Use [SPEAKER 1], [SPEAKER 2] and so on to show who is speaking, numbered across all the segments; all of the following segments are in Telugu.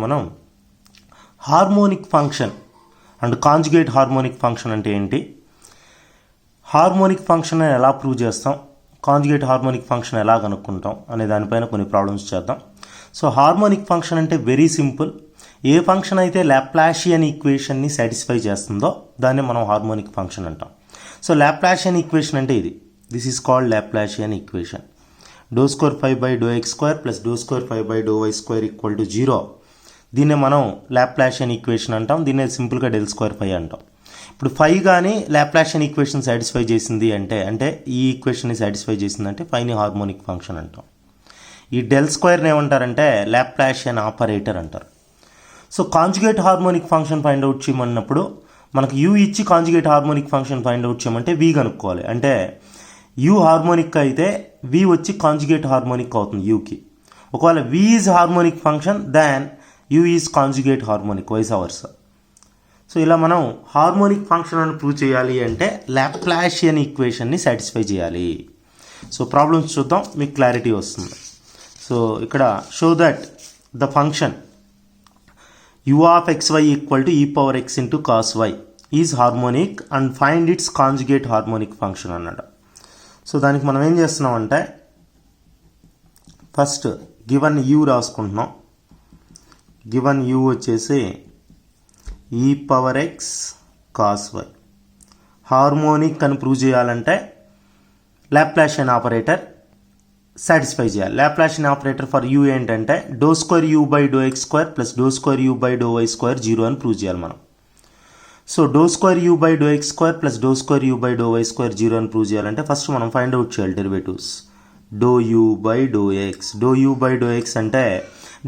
[SPEAKER 1] మనం harmonic function and conjugate harmonic function అంటే ఏంటి, హార్మోనిక్ ఫంక్షన్ ఎలా ప్రూవ్ చేస్తాం, కాంజుగేట్ హార్మోనిక్ ఫంక్షన్ ఎలా కనుక్కుంటాం అనే దానిపైన కొన్ని ప్రాబ్లమ్స్ చేద్దాం. సో హార్మోనిక్ ఫంక్షన్ అంటే వెరీ సింపుల్. ఏ ఫంక్షన్ అయితే లాప్లాషియన్ ఈక్వేషన్ని సాటిస్ఫై చేస్తుందో దాన్ని మనం హార్మోనిక్ ఫంక్షన్ అంటాం. సో లాప్లాషియన్ ఈక్వేషన్ అంటే ఇది, this is called Laplacian equation. Do square 5/x² plus do square 5/y² equal to 0. దీన్నే మనం లాప్లాషియన్ ఈక్వేషన్ అంటాం. దీన్నే సింపుల్గా ∇2 అంటాం. ఇప్పుడు 5 కానీ లాప్లాషియన్ ఈక్వేషన్ సాటిస్ఫై చేసింది అంటే ఈ ఈక్వేషన్ని సాటిస్ఫై చేసిందంటే 5ని హార్మోనిక్ ఫంక్షన్ అంటాం. ఈ ∇2 ఏమంటారంటే లాప్లాషియన్ ఆపరేటర్ అంటారు. So conjugate harmonic function find out చేయమన్నప్పుడు మనకు u ఇచ్చి conjugate harmonic function find out చేయమంటే v కనుక్కోవాలి. అంటే u హార్మోనిక్ అయితే v వచ్చి కాంజుగేట్ హార్మోనిక్ అవుతుంది యూకి. ఒకవేళ v is harmonic function then u is conjugate harmonic, vice versa. So ఇలా మనం హార్మోనిక్ ఫంక్షన్ అని ప్రూవ్ చేయాలి అంటే లాప్లాషియన్ ఈక్వేషన్ని సాటిస్ఫై చేయాలి. సో ప్రాబ్లమ్స్ చూద్దాం, మీకు క్లారిటీ వస్తుంది. సో ఇక్కడ show that the function u of xy equal to e⁻x into cos y is harmonic and find its conjugate harmonic function అన్నాడు. సో దానికి మనం ఏం చేస్తున్నాం అంటే ఫస్ట్ గివన్ u రాసుకుంటున్నాం. గివన్ u వచ్చేసి e⁻x cos y. హార్మోనిక్ అని ప్రూవ్ చేయాలంటే లాప్లాషియన్ ఆపరేటర్ సాటిస్ఫై చేయాలి. లాప్లాషియన్ ఆపరేటర్ ఫర్ u ఏంటంటే doe square u/∂x² plus do square u/∂y² 0 అని ప్రూవ్ చేయాలి మనం. So doe square u/∂x² plus do square u/∂y² 0 అని ప్రూవ్ చేయాలంటే ఫస్ట్ మనం ఫైండ్ అవుట్ చేయాలి derivatives. Doe u/∂x. Doe u/∂x అంటే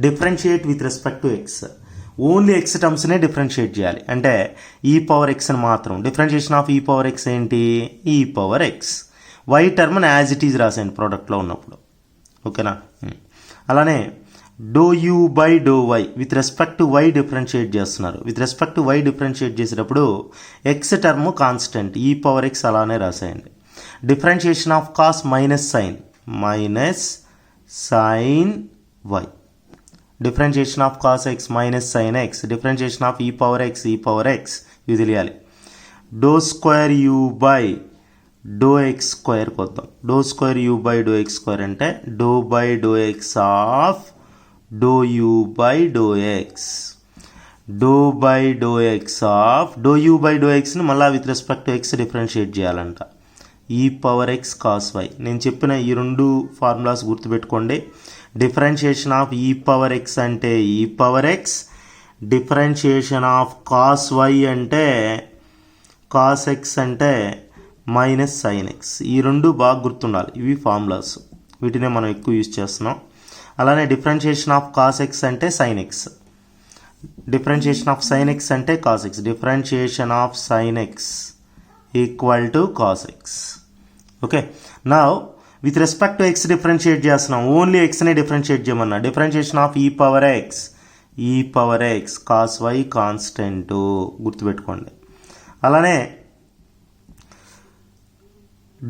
[SPEAKER 1] differentiate with respect to x. Only x టర్మ్స్నే డిఫరెన్షియేట్ చేయాలి. అంటే e⁻x అని మాత్రం. డిఫరెన్షియేషన్ ఆఫ్ e⁻x ఏంటి, e⁻x. y term as it is రాసేయండి ప్రోడక్ట్లో ఉన్నప్పుడు, ఓకేనా. అలానే doe u/∂y with respect to y differentiate చేస్తున్నారు. With respect to y differentiate చేసేటప్పుడు ఎక్స్ టర్మ్ కాన్స్టెంట్ e⁻x అలానే రాసేయండి. Differentiation of cos minus sine y. Differentiation of cos x minus sine x. Differentiation of e⁻x ఇవి తెలియాలి. డో స్క్వేర్ u/∂x² కొద్దాం. డో స్క్వేర్ u/∂x² అంటే డో/∂x ఆఫ్ డో u/∂x. డో/∂x ఆఫ్ డో u/∂xని మళ్ళీ with respect to x differentiate చేయాలంట. e⁻x cos y. నేను చెప్పిన ఈ రెండు ఫార్ములాస్ గుర్తుపెట్టుకోండి. డిఫరెన్షియేషన్ ఆఫ్ e⁻x అంటే e⁻x. Differentiation of cos y అంటే cos x అంటే మైనస్ సైన్ x. ఈ రెండు బాగా గుర్తుండాలి, ఇవి ఫార్ములాస్, వీటినే మనం ఎక్కువ యూజ్ చేస్తున్నాం. అలానే డిఫరెన్షియేషన్ ఆఫ్ cos x అంటే sine x. Differentiation of sine x అంటే cos x. Differentiation of sine x equal to cos x. Okay, now with respect to x differentiate చేస్తున్నాం. ఓన్లీ ఎక్స్నే డిఫరెన్షియేట్ చేయమన్నా. Differentiation of e⁻x cos y constant గుర్తుపెట్టుకోండి. అలానే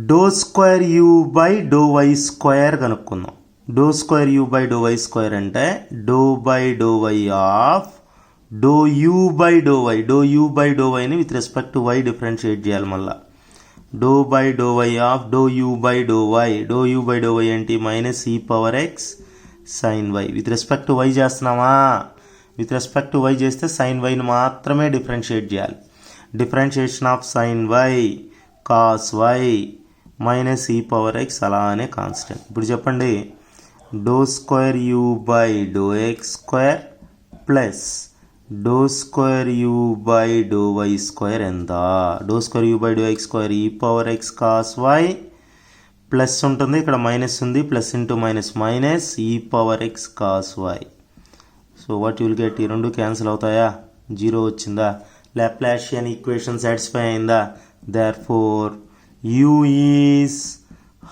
[SPEAKER 1] డో స్క్వేర్ u/∂y² కనుక్కుందాం. డో స్క్వేర్ u/∂y² అంటే డో/∂y ఆఫ్ డో u/∂y. డో u/∂yని with respect to y differentiate చేయాలి మళ్ళా. డో/∂y of doe u/∂y. Doe u/∂y ఏంటి, minus e⁻x sine y. With respect to y చేస్తున్నామా, విత్ రెస్పెక్ట్ టు y చేస్తే సైన్ yని మాత్రమే డిఫరెన్షియేట్ చేయాలి. Differentiation of sine y cos y minus e⁻x అలానే కాన్స్టెంట్. ఇప్పుడు చెప్పండి, doe square u/∂x² plus do square u/∂y² ఎంత, doe square u/∂x² e⁻x cos y plus ఉంటుంది, ఇక్కడ మైనస్ ఉంది, plus into minus e⁻x cos y. So what you'll get, ఈ రెండు క్యాన్సిల్ అవుతాయా, 0 వచ్చిందా, లాప్లాషియన్ ఈక్వేషన్ సాటిస్ఫై అయిందా. Therefore u is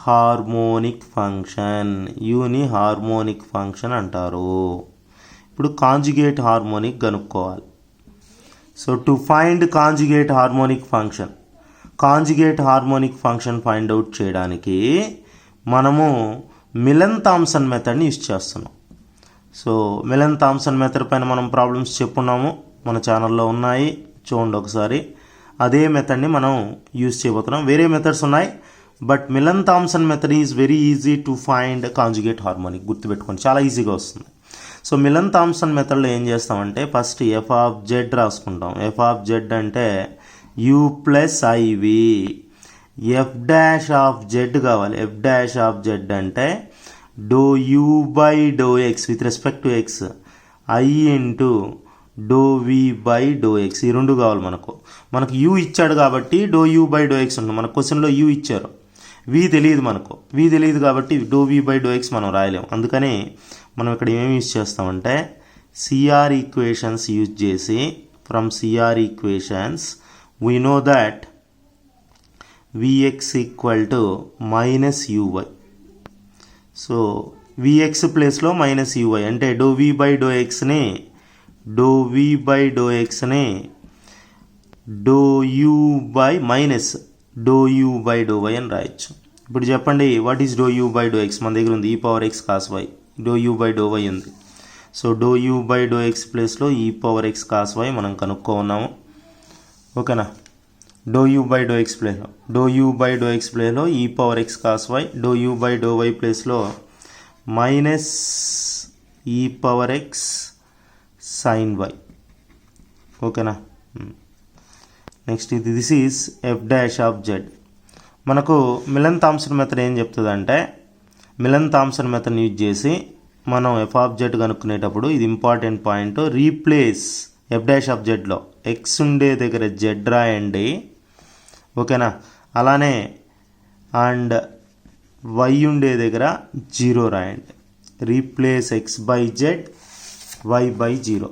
[SPEAKER 1] harmonic function. Uni harmonic function అంటారు. ఇప్పుడు కాంజుగేట్ హార్మోనిక్ కనుక్కోవాలి. So to find conjugate harmonic function find out చేయడానికి మనము మిలన్ థామ్సన్ మెథడ్ని యూజ్ చేస్తున్నాం. సో మిలన్ థామ్సన్ మెథడ్ పైన మనం ప్రాబ్లమ్స్ చెప్పున్నాము, మన ఛానల్లో ఉన్నాయి, చూడండి ఒకసారి. అదే మెథడ్ని మనం యూజ్ చేయబోతున్నాం. వేరే మెథడ్స్ ఉన్నాయి, but Milne Thomson method is very easy to find conjugate harmonic. గుర్తుపెట్టుకోండి, చాలా ఈజీగా వస్తుంది. సో మిలన్ థామ్సన్ మెథడ్లో ఏం చేస్తామంటే ఫస్ట్ ఎఫ్ ఆఫ్ జెడ్ రాసుకుంటాం. ఎఫ్ ఆఫ్ జెడ్ అంటే u plus i v. F dash of z కావాలి. ఎఫ్ డాష్ ఆఫ్ జెడ్ అంటే do u by do x with respect to x, i into do v by do x. ఈ రెండు కావాలి మనకు యూ ఇచ్చాడు కాబట్టి do u by do x ఉంటుంది. మన క్వశ్చన్లో యూ ఇచ్చారు, వి తెలియదు కాబట్టి do v by do x మనం రాయలేము. అందుకని మనం ఇక్కడ ఏమేమి యూజ్ చేస్తామంటే సిఆర్ ఈక్వేషన్స్ యూజ్ చేసి, from CR equations we know that v x equal to minus u y. So v x ప్లేస్లో మైనస్ యూవై అంటే డో వి బై డో ఎక్స్ని doe u by minus doe u by do y అని రాయొచ్చు. ఇప్పుడు చెప్పండి, what is doe u by do x? మన దగ్గర ఉంది ఈ power x cos y, do u by do y ఉంది. So doe u by do x ప్లేస్లో e power x cos y మనం కనుక్కున్నాము. ఓకేనా? Do u by do x ప్లేస్లో e power x cos y, do u by do y ప్లేస్లో minus e power x sine y. ఓకేనా? Next this is f dash of z. మనకు మిలన్ థామ్సన్ మెథడ్ ఏం చెప్తుందంటే, మిలన్ థామ్సన్ మెథడ్ని యూజ్ చేసి మనం ఎఫ్ ఆఫ్ జెడ్ కనుక్కునేటప్పుడు ఇది important point, replace f dash of జెడ్లో ఎక్స్ ఉండే దగ్గర జెడ్ రాయండి. ఓకేనా? అలానే అండ్ వై ఉండే దగ్గర 0 రాయండి. Replace x by z, y by 0.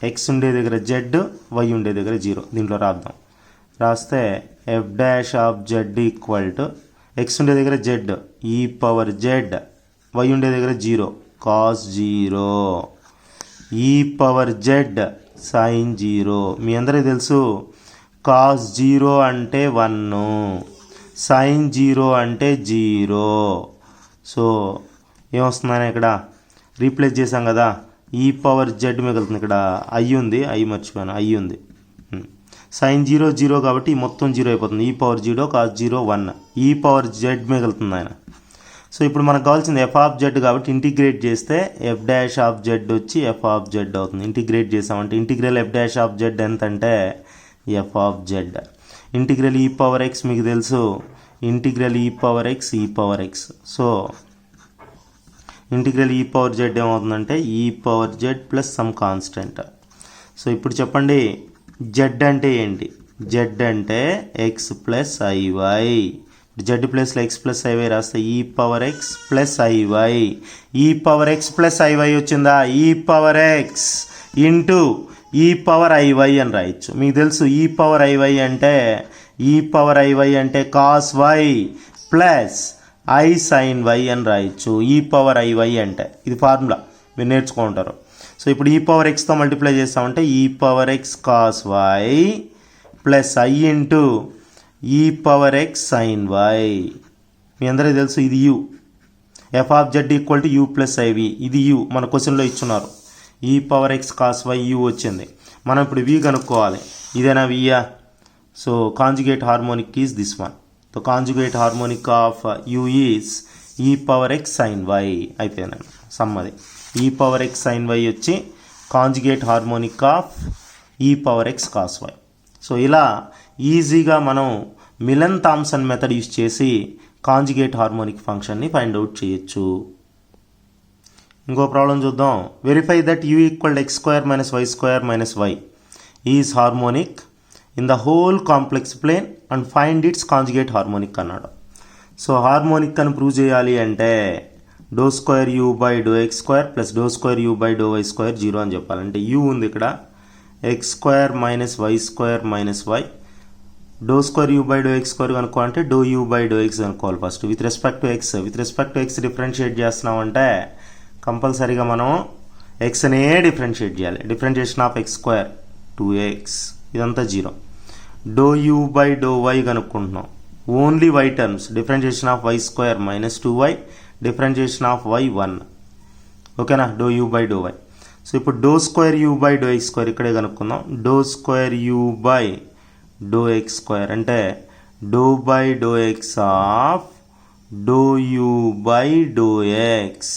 [SPEAKER 1] X ఉండే దగ్గర జెడ్, వై ఉండే దగ్గర 0. దీంట్లో రాద్దాం. రాస్తే F dash of z equal to X ఉండే దగ్గర జెడ్ ఈ పవర్ జెడ్, వై ఉండే దగ్గర 0 కాస్ 0, ఈ పవర్ జెడ్ సైన్ 0. మీ అందరికీ తెలుసు కాస్ 0 అంటే 1, సైన్ 0 అంటే 0. సో ఏమొస్తుందని ఇక్కడ రీప్లేస్ చేసాం కదా, ఈ పవర్ జెడ్ మిగులుతుంది. ఇక్కడ ఐ ఉంది, ఐ మర్చిపోయాను, ఐ ఉంది. సైన్ 0 0 కాబట్టి మొత్తం 0 అయిపోతుంది. ఈ పవర్ 0 కాస్ 0 1, ఈ పవర్ జెడ్ మిగులుతుంది ఆయన. సో ఇప్పుడు మనకు కావాల్సింది ఎఫ్ ఆఫ్ జెడ్ కాబట్టి ఇంటిగ్రేట్ చేస్తే ఎఫ్ డాష్ ఆఫ్ జెడ్ వచ్చి ఎఫ్ ఆఫ్ జెడ్ అవుతుంది. ఇంటిగ్రేట్ చేసామంటే integral F dash of Z ఎంత అంటే ఎఫ్ ఆఫ్ జెడ్. ఇంటిగ్రల్ ఈ పవర్ ఎక్స్ మీకు తెలుసు, ఇంటిగ్రల్ ఈ పవర్ ఎక్స్. సో ఇంటిగ్రల్ ఈ పవర్ జెడ్ ఏమవుతుందంటే ఈ power Z plus some constant. So ఇప్పుడు చెప్పండి, జెడ్ అంటే ఏంటి? జెడ్ అంటే ఎక్స్ ప్లస్ ఐవై. జెడ్ ప్లస్లో ఎక్స్ ప్లస్ ఐవై రాస్తే ఈ power x plus i y. E power x plus i y వచ్చిందా? E power x into e power i y అని రాయొచ్చు. మీకు తెలుసు ఈ పవర్ ఐవై అంటే cos y plus i sine y అని రాయొచ్చు. ఈ పవర్ ఐవై అంటే ఇది ఫార్ములా మీరు నేర్చుకుంటారు. సో ఇప్పుడు ఈ పవర్ ఎక్స్తో మల్టిప్లై చేస్తామంటే e power x cos y plus i into e power x sine y. మీ అందరికీ తెలుసు ఇది u. F of z equal to u plus i v. ఇది యూ, మన క్వశ్చన్లో ఇచ్చున్నారు. E power x cos y u వచ్చింది. మనం ఇప్పుడు వి కనుక్కోవాలి. ఇదేనా వియా? So conjugate harmonic is this one. So conjugate harmonic of u is e power x sine y. అయిపోయిందండి సమ్మది. E power x sine why వచ్చి conjugate harmonic of e power x cos y. So ఇలా ఈజీగా మనం మిలన్ థామ్సన్ మెథడ్ యూజ్ చేసి కాంజుగేట్ హార్మోనిక్ ఫంక్షన్ని ఫైండ్ అవుట్ చేయొచ్చు. ఇంకో ప్రాబ్లం చూద్దాం. Verify that u equal x square minus y square minus y is harmonic in the whole complex plane and find its conjugate harmonic అన్నాడు. సో హార్మోనిక్ అని ప్రూవ్ చేయాలి అంటే do square u by do x square plus do square u by do y square 0 అని చెప్పాలంటే యూ ఉంది ఇక్కడ, x square minus y square minus y. Doe square u by do x square కనుక్కోవాలంటే doe u by do x కనుక్కోవాలి first. With respect to x differentiate చేస్తున్నామంటే కంపల్సరీగా మనం ఎక్స్నే డిఫరెన్షియేట్ చేయాలి. Differentiation of x square 2x, ఇదంతా 0. Doe u by do y కనుక్కుంటున్నాం, only y terms. Differentiation of y square minus 2y, differentiation of y 1. ఓకేనా, do u by do y. So ఇప్పుడు doe square u by do x square ఇక్కడే కనుక్కుందాం. Doe square u by do x square అంటే doe by do x of doe u by do x.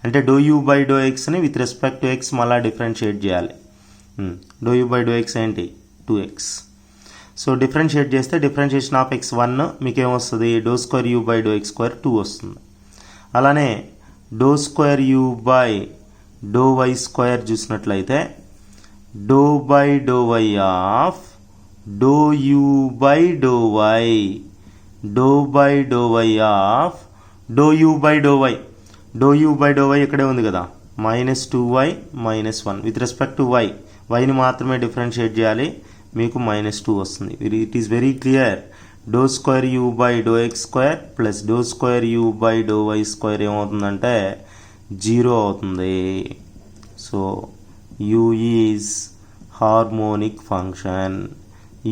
[SPEAKER 1] అంటే డో యూ బై డో ఎక్స్ని విత్ రెస్పెక్ట్ టు ఎక్స్ మళ్ళీ డిఫరెన్షియేట్ చేయాలి. Doe u by do x ఏంటి 2x. సో డిఫరెన్షియేట్ చేస్తే డిఫరెన్షియేషన్ ఆఫ్ ఎక్స్ 1 మీకు ఏమొస్తుంది, doe square u by do x square 2 వస్తుంది. అలానే doe square u by do y square చూసినట్లయితే doe by do y of doe u by do y, doe by do y of doe u by do y. Do u by do y ఇక్కడే ఉంది కదా, -2y -1 with respect to y. వైని మాత్రమే డిఫరెన్షియేట్ చేయాలి, మీకు -2 వస్తుంది. It is very clear. Doe square u by do x square plus do square u by do y square ఏమవుతుందంటే 0 అవుతుంది. So u is harmonic function.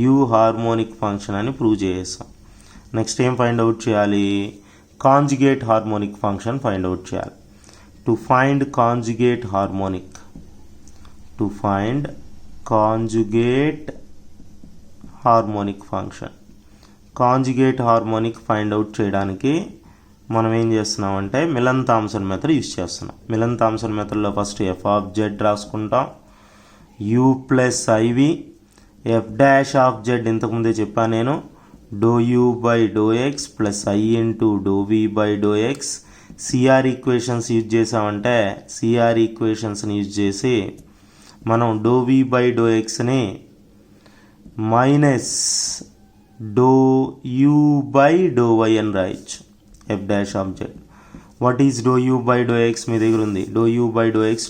[SPEAKER 1] U harmonic function అని ప్రూవ్ చేసాం. నెక్స్ట్ ఏం ఫైండ్ అవుట్ చేయాలి, conjugate harmonic function find out చేయాలి. To find conjugate harmonic, to find conjugate harmonic function, conjugate harmonic find out చేయడానికి మనం ఏం చేస్తున్నామంటే మిలన్ థామ్సన్ మెథడ్ యూస్ చేస్తున్నాం. మిలన్ థామ్సన్ మెథడ్లో ఫస్ట్ ఎఫ్ ఆఫ్ జెడ్ రాసుకుంటాం, u plus i v, f dash of z ఇంతకుముందే చెప్పాను నేను, doe u by do X plus i into do v by do x. CR equations use చేసామంటే సిఆర్ ఈక్వేషన్స్ని యూజ్ చేసి మనం డో వి బై డో ఎక్స్ని minus doe u by do y అని రాయొచ్చు. F dash of z. What is doe u by do x మీ దగ్గర ఉంది, doe u by do x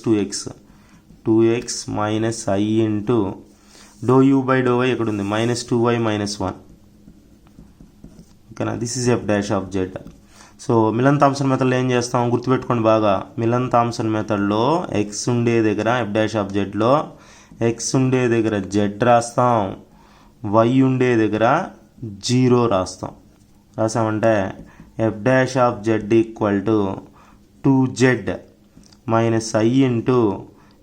[SPEAKER 1] 2x minus i into doe u by do y ఎక్కడ ఉంది, -2y -1. ఓకేనా, this is f dash of z. So Milne Thomson మెథడ్లో ఏం చేస్తాం గుర్తుపెట్టుకోండి బాగా. మిలన్ థామ్సన్ మెథడ్లో ఎక్స్ ఉండే దగ్గర ఎఫ్ డాష్ ఆఫ్ జెడ్లో ఎక్స్ ఉండే దగ్గర జెడ్ రాస్తాం, వై ఉండే దగ్గర 0 రాస్తాం. రాసామంటే f dash of z equal to 2z minus i into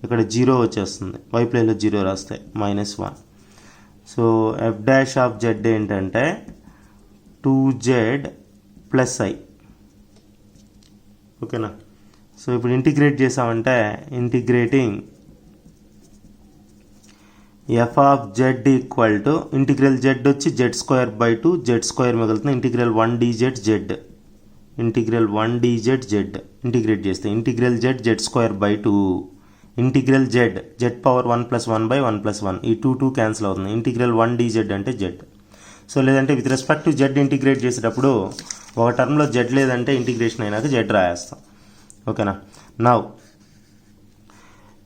[SPEAKER 1] ఇక్కడ 0 వచ్చేస్తుంది, వై ప్లేస్లో 0 రాస్తే -1. So f dash of z ఏంటంటే 2z ప్లస్ ఐ. ఓకేనా, సో ఇప్పుడు ఇంటిగ్రేట్ చేసామంటే integrating f of z equal to integral z వచ్చి z²/2, z² మిగులుతుంది, integral 1dz integral 1dz integrate చేస్తే ఇంటిగ్రల్ z² ఇంటిగ్రల్ z^1 + 1/1 + 1 ఈ 2 క్యాన్సిల్ అవుతుంది. ఇంటిగ్రల్ 1dz అంటే z. సో లేదంటే with respect to z integrate చేసేటప్పుడు ఒక టర్మ్లో z లేదంటే ఇంటిగ్రేషన్ అయినాక z రాయేస్తాం. ఓకేనా, నౌ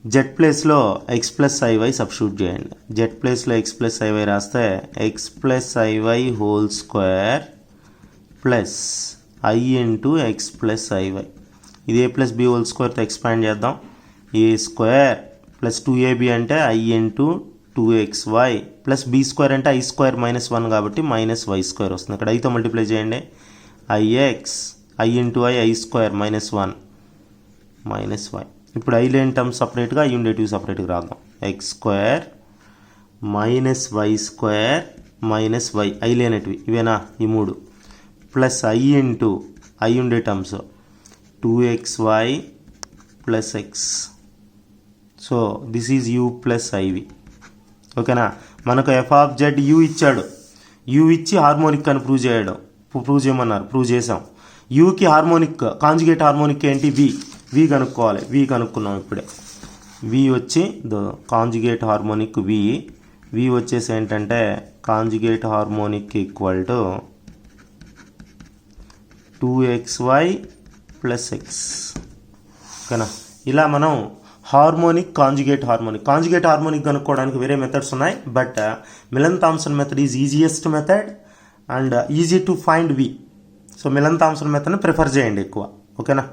[SPEAKER 1] z ప్లేస్లో x + iy సబ్స్టిట్యూట్ చేయండి. z ప్లేస్లో x + iy రాస్తే x + iy whole square plus i into x + iy. ఇది a + b హోల్ స్క్వేర్తో ఎక్స్పాండ్ చేద్దాం. a² ప్లస్ 2ab అంటే i into 2xy plus b² అంటే i² -1 కాబట్టి -y² వస్తుంది. ఇక్కడ ఐతో మల్టిప్లై చేయండి, ix i into i² -1 -y. ఇప్పుడు i లేని టర్మ్ సపరేట్గా i ఉండేటివి సపరేట్గా రాద్దాం. x² -y² -y i లేనటివి ఇవేనా ఈ 3 ప్లస్ i ఇంటూ i ఉండే terms 2xy plus x. So this is u plus iv. ఓకేనా, మనకు ఎఫ్ ఆఫ్ జెడ్ యూ ఇచ్చాడు, యూ ఇచ్చి హార్మోనిక్ అని ప్రూవ్ చేయమన్నారు, ప్రూవ్ చేసాం. యూకి హార్మోనిక్ కాంజుగేట్ హార్మోనిక్ ఏంటి వి కనుక్కోవాలి. వి కనుక్కున్నాం ఇప్పుడే. వి వచ్చి కాంజుగేట్ హార్మోనిక్ వి వచ్చేసి ఏంటంటే conjugate harmonic equal to 2xy plus x. ఓకేనా, ఇలా మనం హార్మోనిక్ కాంజుగేట్ హార్మోనిక్ కనుక్కోవడానికి వేరే మెథడ్స్ ఉన్నాయి, but Milne Thomson method is easiest method and easy to find v. So Milne Thomson మెథడ్ని ప్రిఫర్ చేయండి ఎక్కువ. ఓకేనా.